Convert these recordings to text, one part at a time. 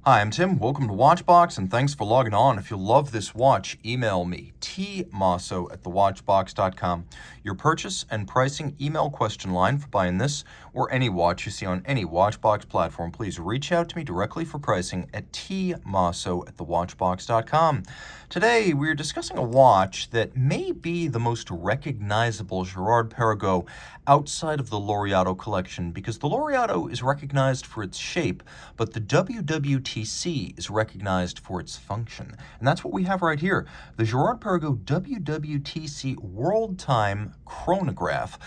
Hi, I'm Tim. Welcome to Watchbox, and thanks for logging on. If you love this watch, email me, tmosso@thewatchbox.com. Your purchase and pricing email question line for buying this or any watch you see on any Watchbox platform. Please reach out to me directly for pricing at tmosso@thewatchbox.com. Today, we're discussing a watch that may be the most recognizable Girard-Perregaux outside of the Laureato collection, because the Laureato is recognized for its shape, but the WW.TC is recognized for its function. And that's what we have right here, the Girard-Perregaux WW.TC World Time Chronograph.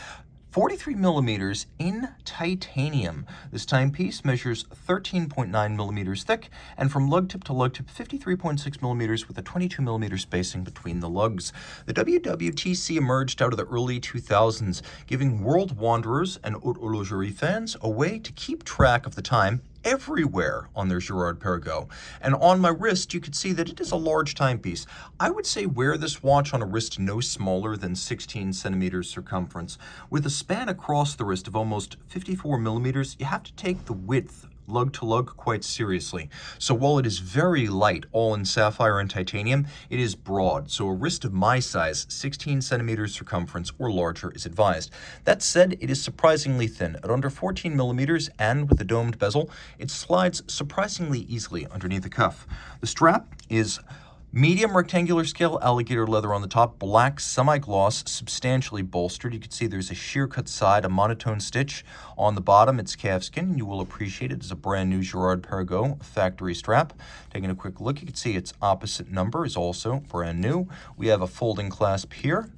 43 millimeters in titanium. This timepiece measures 13.9 millimeters thick, and from lug tip to lug tip, 53.6 millimeters with a 22 millimeter spacing between the lugs. The WW.TC emerged out of the early 2000s, giving world wanderers and haute horlogerie fans a way to keep track of the time everywhere on their Girard-Perregaux. And on my wrist, you can see that it is a large timepiece. I would say wear this watch on a wrist no smaller than 16 centimeters circumference. With a span across the wrist of almost 54 millimeters, you have to take the width lug to lug quite seriously. So while it is very light, all in sapphire and titanium, it is broad. So a wrist of my size, 16 centimeters circumference or larger, is advised. That said, it is surprisingly thin. At under 14 millimeters and with a domed bezel, it slides surprisingly easily underneath the cuff. The strap is medium rectangular scale alligator leather on the top, black semi-gloss, substantially bolstered. You can see there's a sheer cut side, a monotone stitch. On the bottom, it's calfskin, and you will appreciate it as a brand new Girard-Perregaux factory strap. Taking a quick look, you can see its opposite number is also brand new. We have a folding clasp here,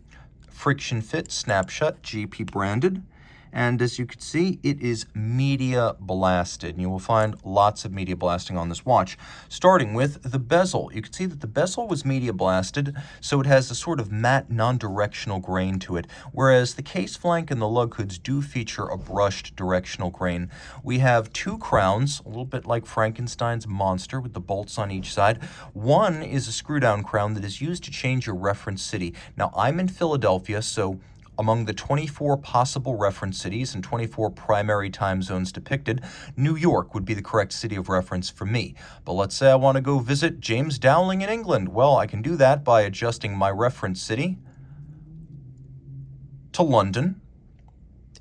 friction fit, snap shut, GP branded. And as you can see, it is media blasted. And you will find lots of media blasting on this watch. Starting with the bezel. You can see that the bezel was media blasted, so it has a sort of matte, non-directional grain to it, whereas the case flank and the lug hoods do feature a brushed directional grain. We have two crowns, a little bit like Frankenstein's monster with the bolts on each side. One is a screw-down crown that is used to change your reference city. Now, I'm in Philadelphia, so among the 24 possible reference cities and 24 primary time zones depicted, New York would be the correct city of reference for me. But let's say I want to go visit James Dowling in England. Well, I can do that by adjusting my reference city to London.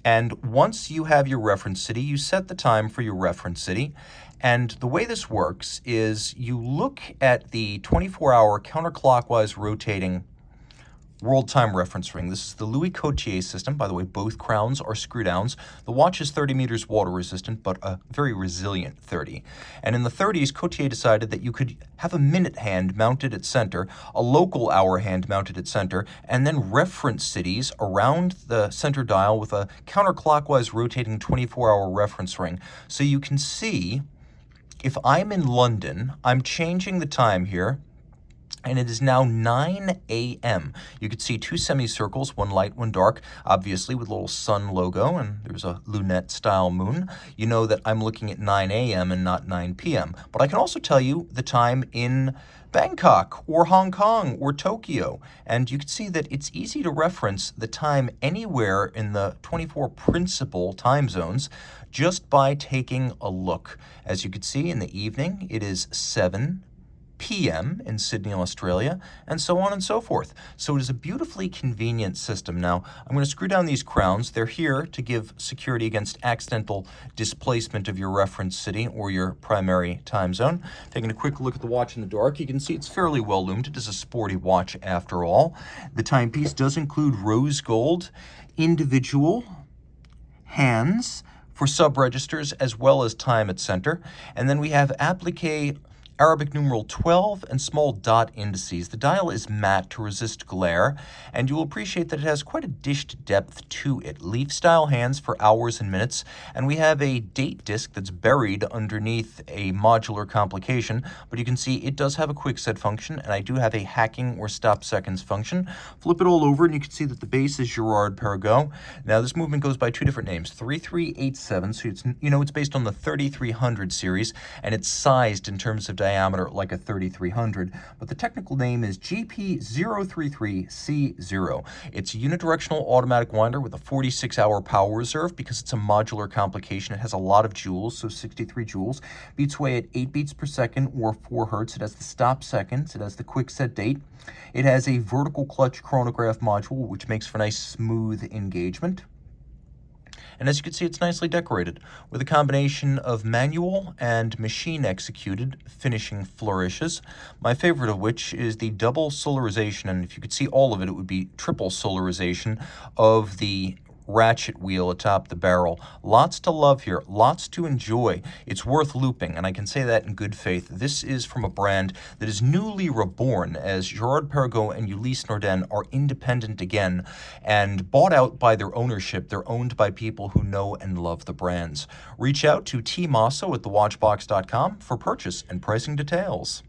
And once you have your reference city, you set the time for your reference city. And the way this works is you look at the 24-hour counterclockwise rotating world time reference ring. This is the Louis Cotier system. By the way, both crowns are screw downs. The watch is 30 meters water resistant, but a very resilient 30. And in the 30s, Cotier decided that you could have a minute hand mounted at center, a local hour hand mounted at center, and then reference cities around the center dial with a counterclockwise rotating 24-hour reference ring. So you can see, if I'm in London, I'm changing the time here, and it is now 9 a.m. You can see two semicircles, one light, one dark, obviously with a little sun logo, and there's a lunette-style moon. You know that I'm looking at 9 a.m. and not 9 p.m. But I can also tell you the time in Bangkok or Hong Kong or Tokyo. And you can see that it's easy to reference the time anywhere in the 24 principal time zones just by taking a look. As you can see in the evening, it is 7 p.m. in Sydney, Australia, and so on and so forth. So it is a beautifully convenient system. Now, I'm going to screw down these crowns. They're here to give security against accidental displacement of your reference city or your primary time zone. Taking a quick look at the watch in the dark, you can see it's fairly well loomed. It is a sporty watch after all. The timepiece does include rose gold individual hands for sub-registers as well as time at center. And then we have applique Arabic numeral 12 and small dot indices. The dial is matte to resist glare, and you will appreciate that it has quite a dished depth to it. Leaf-style hands for hours and minutes, and we have a date disc that's buried underneath a modular complication, but you can see it does have a quick set function, and I do have a hacking or stop seconds function. Flip it all over, and you can see that the base is Girard-Perregaux. Now, this movement goes by two different names, 3387, so it's based on the 3300 series, and it's sized in terms of diameter like a 3300, but the technical name is GP033C0. It's a unidirectional automatic winder with a 46-hour power reserve. Because it's a modular complication, it has a lot of joules, so 63 joules. Beats away at 8 beats per second or 4 hertz. It has the stop seconds. It has the quick set date. It has a vertical clutch chronograph module, which makes for nice smooth engagement. And as you can see, it's nicely decorated with a combination of manual and machine executed finishing flourishes, my favorite of which is the double solarization, and if you could see all of it, it would be triple solarization of the ratchet wheel atop the barrel. Lots to love here, lots to enjoy. It's worth looping, and I can say that in good faith. This is from a brand that is newly reborn, as Girard-Perregaux and Ulysse Nardin are independent again and bought out by their ownership. They're owned by people who know and love the brands. Reach out to Team Mosso at thewatchbox.com for purchase and pricing details.